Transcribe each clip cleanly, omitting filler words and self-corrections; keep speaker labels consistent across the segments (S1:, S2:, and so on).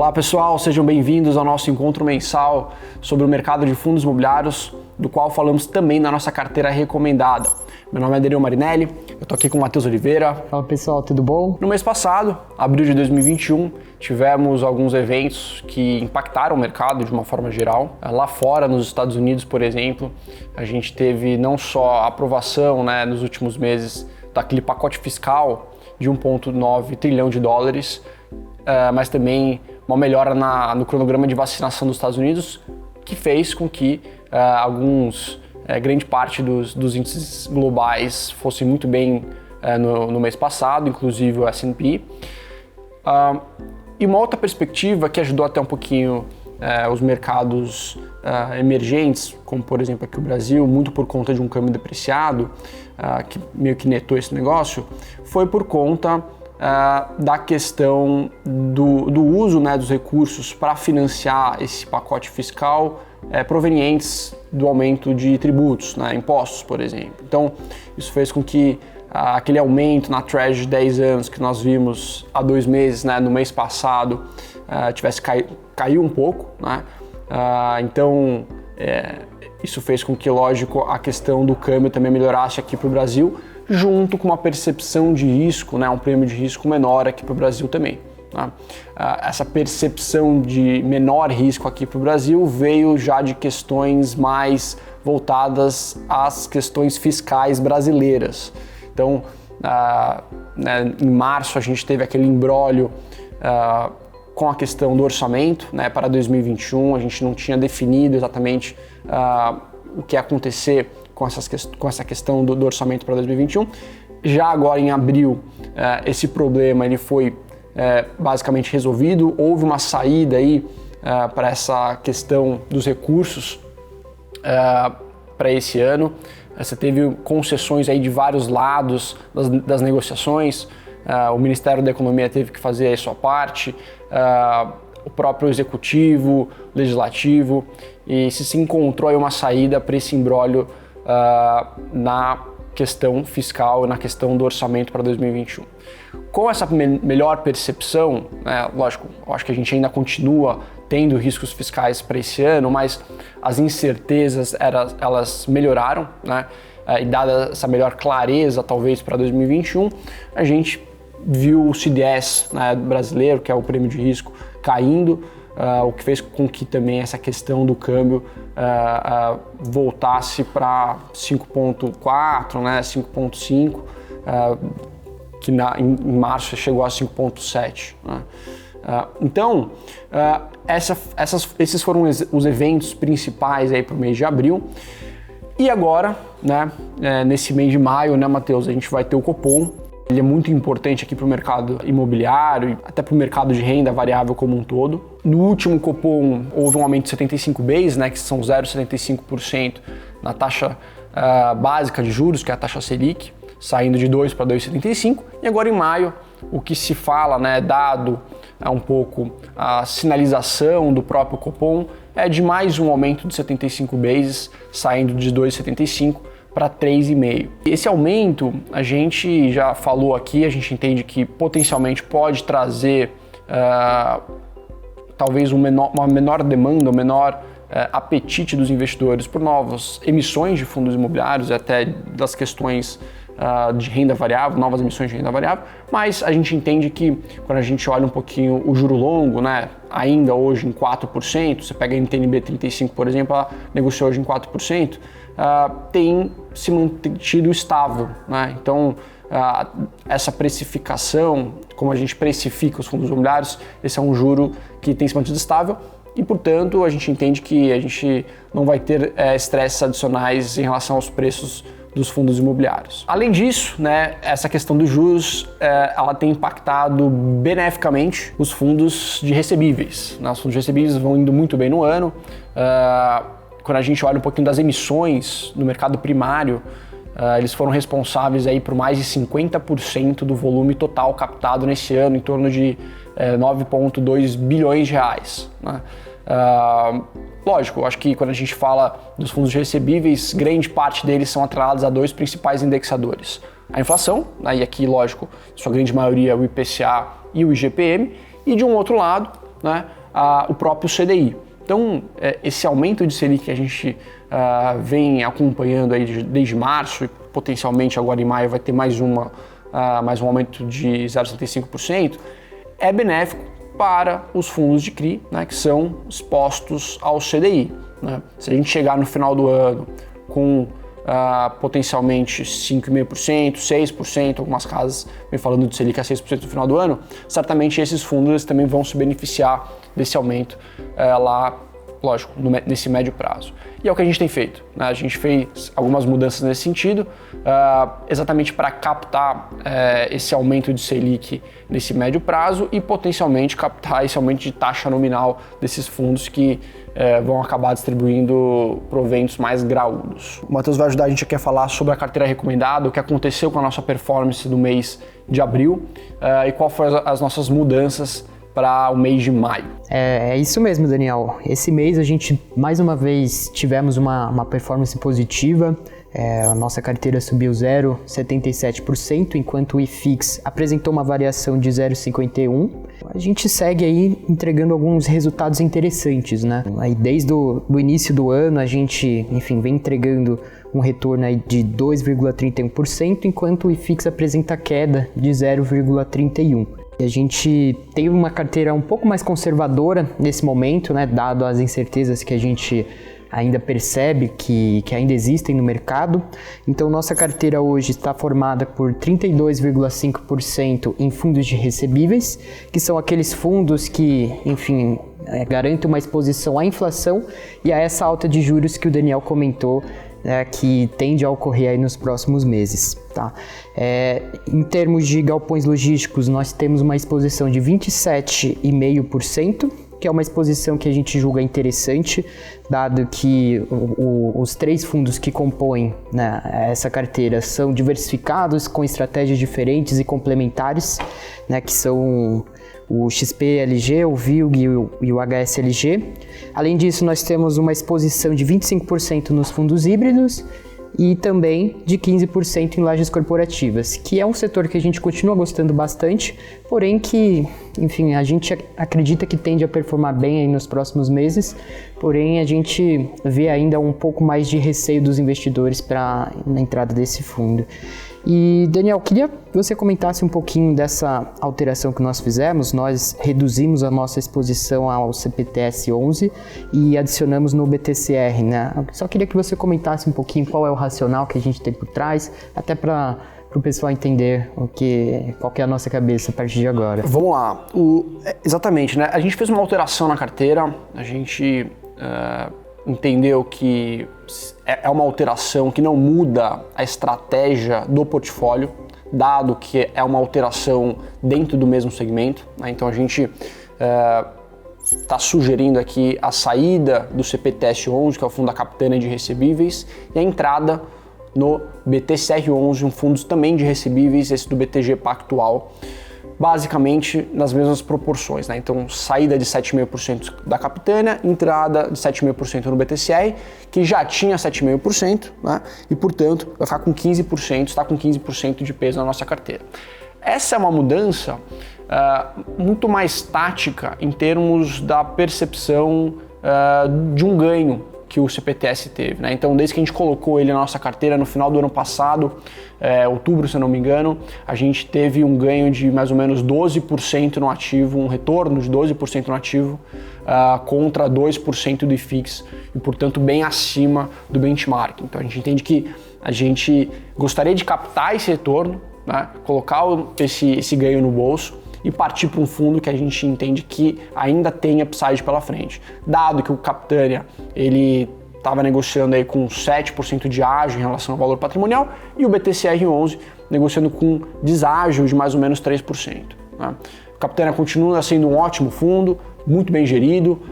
S1: Olá pessoal, sejam bem-vindos ao nosso encontro mensal sobre o mercado de fundos imobiliários, do qual falamos também na nossa carteira recomendada. Meu nome é Adriano Marinelli, eu tô aqui com o Matheus Oliveira.
S2: Fala pessoal, tudo bom?
S1: No mês passado, abril de 2021, tivemos alguns eventos que impactaram o mercado de uma forma geral. Lá fora, nos Estados Unidos, por exemplo, a gente teve não só a aprovação, nos últimos meses daquele pacote fiscal de 1,9 trilhão de dólares, mas também uma melhora no cronograma de vacinação dos Estados Unidos, que fez com que grande parte dos índices globais fossem muito bem no mês passado, inclusive o S&P. E uma outra perspectiva que ajudou até um pouquinho os mercados emergentes, como por exemplo aqui o Brasil, muito por conta de um câmbio depreciado, que meio que netou esse negócio, foi por conta da questão do uso dos recursos para financiar esse pacote fiscal provenientes do aumento de tributos, impostos, por exemplo. Então, isso fez com que aquele aumento na Treasury de 10 anos que nós vimos há 2 meses, no mês passado, caiu um pouco. Então, isso fez com que, lógico, a questão do câmbio também melhorasse aqui para o Brasil, junto com uma percepção de risco, um prêmio de risco menor aqui para o Brasil também. Essa percepção de menor risco aqui para o Brasil veio já de questões mais voltadas às questões fiscais brasileiras. Então, em março a gente teve aquele imbróglio com a questão do orçamento para 2021, a gente não tinha definido exatamente o que ia acontecer com essa questão do orçamento para 2021. Já agora em abril, esse problema ele foi basicamente resolvido, houve uma saída aí para essa questão dos recursos para esse ano. Você teve concessões aí de vários lados das negociações, o Ministério da Economia teve que fazer a sua parte, o próprio Executivo, Legislativo, e se encontrou aí uma saída para esse imbróglio na questão fiscal e na questão do orçamento para 2021. Com essa melhor percepção, lógico, eu acho que a gente ainda continua tendo riscos fiscais para esse ano, mas as incertezas elas melhoraram, e dada essa melhor clareza talvez para 2021, a gente viu o CDS brasileiro, que é o prêmio de risco, caindo, o que fez com que também essa questão do câmbio voltasse para 5,4, 5,5, que em março chegou a 5,7. Então, esses foram os eventos principais para o mês de abril. E agora, nesse mês de maio, Matheus, a gente vai ter o Copom. Ele é muito importante aqui para o mercado imobiliário e até para o mercado de renda variável como um todo. No último Copom houve um aumento de 75 bases, que são 0,75% na taxa básica de juros, que é a taxa Selic, saindo de 2 para 2,75%. E agora em maio, o que se fala, dado um pouco a sinalização do próprio Copom, é de mais um aumento de 75 bases, saindo de 2,75% para 3,5%. Esse aumento, a gente já falou aqui, a gente entende que potencialmente pode trazer talvez uma menor demanda, um menor apetite dos investidores por novas emissões de fundos imobiliários, até das questões de renda variável, novas emissões de renda variável, mas a gente entende que quando a gente olha um pouquinho o juro longo, ainda hoje em 4%, você pega a NTNB 35, por exemplo, ela negociou hoje em 4%, tem se mantido estável. Então, essa precificação, como a gente precifica os fundos imobiliários, esse é um juro que tem se mantido estável e, portanto, a gente entende que a gente não vai ter estresses adicionais em relação aos preços dos fundos imobiliários. Além disso, essa questão dos juros, ela tem impactado beneficamente os fundos de recebíveis. Os fundos de recebíveis vão indo muito bem no ano. Quando a gente olha um pouquinho das emissões no mercado primário, eles foram responsáveis aí por mais de 50% do volume total captado nesse ano, em torno de 9,2 bilhões de reais. Lógico, eu acho que quando a gente fala dos fundos recebíveis, grande parte deles são atrelados a 2 principais indexadores. A inflação, e aqui, lógico, sua grande maioria é o IPCA e o IGPM, e de um outro lado, o próprio CDI. Então, esse aumento de Selic que a gente vem acompanhando aí desde março e potencialmente agora em maio vai ter mais um aumento de 0,75%, é benéfico para os fundos de CRI, né, que são expostos ao CDI. Né? Se a gente chegar no final do ano com potencialmente 5,5%, 6%, algumas casas vem falando de Selic a 6% no final do ano, certamente esses fundos também vão se beneficiar desse aumento lá, lógico, nesse médio prazo. E é o que a gente tem feito, né? A gente fez algumas mudanças nesse sentido, exatamente para captar esse aumento de Selic nesse médio prazo e potencialmente captar esse aumento de taxa nominal desses fundos que vão acabar distribuindo proventos mais graúdos. O Matheus vai ajudar a gente aqui a falar sobre a carteira recomendada, o que aconteceu com a nossa performance do mês de abril e qual foram as nossas mudanças para o mês de maio.
S2: É isso mesmo, Daniel. Esse mês a gente, mais uma vez, tivemos uma performance positiva. A nossa carteira subiu 0,77%, enquanto o IFIX apresentou uma variação de 0,51%. A gente segue aí entregando alguns resultados interessantes, né? Aí desde o início do ano a gente, enfim, vem entregando um retorno aí de 2,31%, enquanto o IFIX apresenta queda de 0,31%. A gente tem uma carteira um pouco mais conservadora nesse momento, né, dado as incertezas que a gente ainda percebe que ainda existem no mercado. Então, nossa carteira hoje está formada por 32,5% em fundos de recebíveis, que são aqueles fundos que, enfim, garantem uma exposição à inflação e a essa alta de juros que o Daniel comentou, que tende a ocorrer aí nos próximos meses. Tá? Em termos de galpões logísticos, nós temos uma exposição de 27,5%, que é uma exposição que a gente julga interessante, dado que os 3 fundos que compõem, né, essa carteira são diversificados, com estratégias diferentes e complementares, né, que são o XPLG, o VILG e o HSLG. Além disso, nós temos uma exposição de 25% nos fundos híbridos e também de 15% em lajes corporativas, que é um setor que a gente continua gostando bastante, porém que, enfim, a gente acredita que tende a performar bem aí nos próximos meses, porém a gente vê ainda um pouco mais de receio dos investidores na entrada desse fundo. E, Daniel, queria que você comentasse um pouquinho dessa alteração que nós fizemos. Nós reduzimos a nossa exposição ao CPTS11 e adicionamos no BTCR, né? Só queria que você comentasse um pouquinho qual é o racional que a gente tem por trás, até para o pessoal entender qual que é a nossa cabeça a partir de agora.
S1: Vamos lá. Exatamente, né? A gente fez uma alteração na carteira, a gente entendeu que é uma alteração que não muda a estratégia do portfólio, dado que é uma alteração dentro do mesmo segmento, né? Então a gente está sugerindo aqui a saída do CPTS11, que é o fundo da Capitânia de recebíveis, e a entrada no BTCR11, um fundo também de recebíveis, esse do BTG Pactual, basicamente nas mesmas proporções, né? Então, saída de 7,5% da Capitânia, entrada de 7,5% no BTCR, que já tinha 7,5%, né? E, portanto, vai ficar com 15%, está com 15% de peso na nossa carteira. Essa é uma mudança muito mais tática em termos da percepção de um ganho que o CPTS teve, né? Então, desde que a gente colocou ele na nossa carteira no final do ano passado, outubro, se eu não me engano, a gente teve um ganho de mais ou menos 12% no ativo, um retorno de 12% no ativo, contra 2% do IFIX e, portanto, bem acima do benchmark. Então, a gente entende que a gente gostaria de captar esse retorno, né? Colocar esse ganho no bolso e partir para um fundo que a gente entende que ainda tem upside pela frente. Dado que o Capitânia ele estava negociando aí com 7% de ágio em relação ao valor patrimonial e o BTCR11 negociando com deságio de mais ou menos 3%. Né? O Capitânia continua sendo um ótimo fundo, muito bem gerido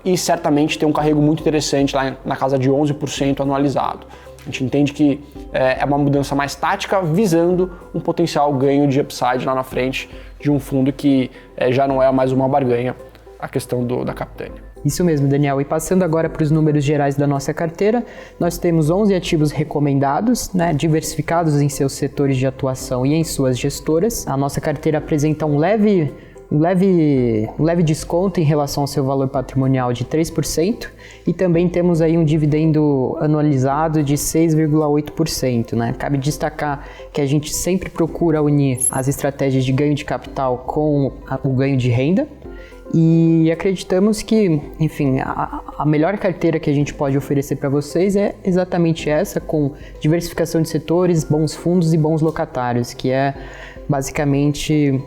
S1: e certamente tem um carrego muito interessante lá na casa de 11% anualizado. A gente entende que é uma mudança mais tática, visando um potencial ganho de upside lá na frente de um fundo que já não é mais uma barganha, a questão da Capitânia.
S2: Isso mesmo, Daniel. E passando agora para os números gerais da nossa carteira, nós temos 11 ativos recomendados, né, diversificados em seus setores de atuação e em suas gestoras. A nossa carteira apresenta um leve um leve desconto em relação ao seu valor patrimonial de 3% e também temos aí um dividendo anualizado de 6,8%, né? Cabe destacar que a gente sempre procura unir as estratégias de ganho de capital com o ganho de renda e acreditamos que, enfim, a melhor carteira que a gente pode oferecer para vocês é exatamente essa, com diversificação de setores, bons fundos e bons locatários, que é basicamente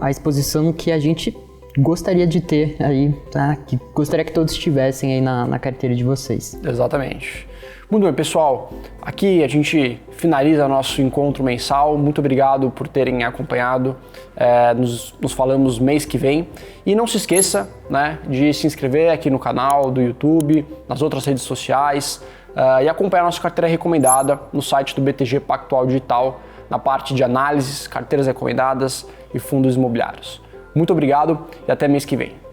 S2: a exposição que a gente gostaria de ter aí, tá? Que gostaria que todos tivessem aí na carteira de vocês.
S1: Exatamente. Muito bem, pessoal. Aqui a gente finaliza nosso encontro mensal. Muito obrigado por terem acompanhado. Nos falamos mês que vem. E não se esqueça, né, de se inscrever aqui no canal do YouTube, nas outras redes sociais e acompanhar nossa carteira recomendada no site do BTG Pactual Digital, na parte de análises, carteiras recomendadas e fundos imobiliários. Muito obrigado e até mês que vem.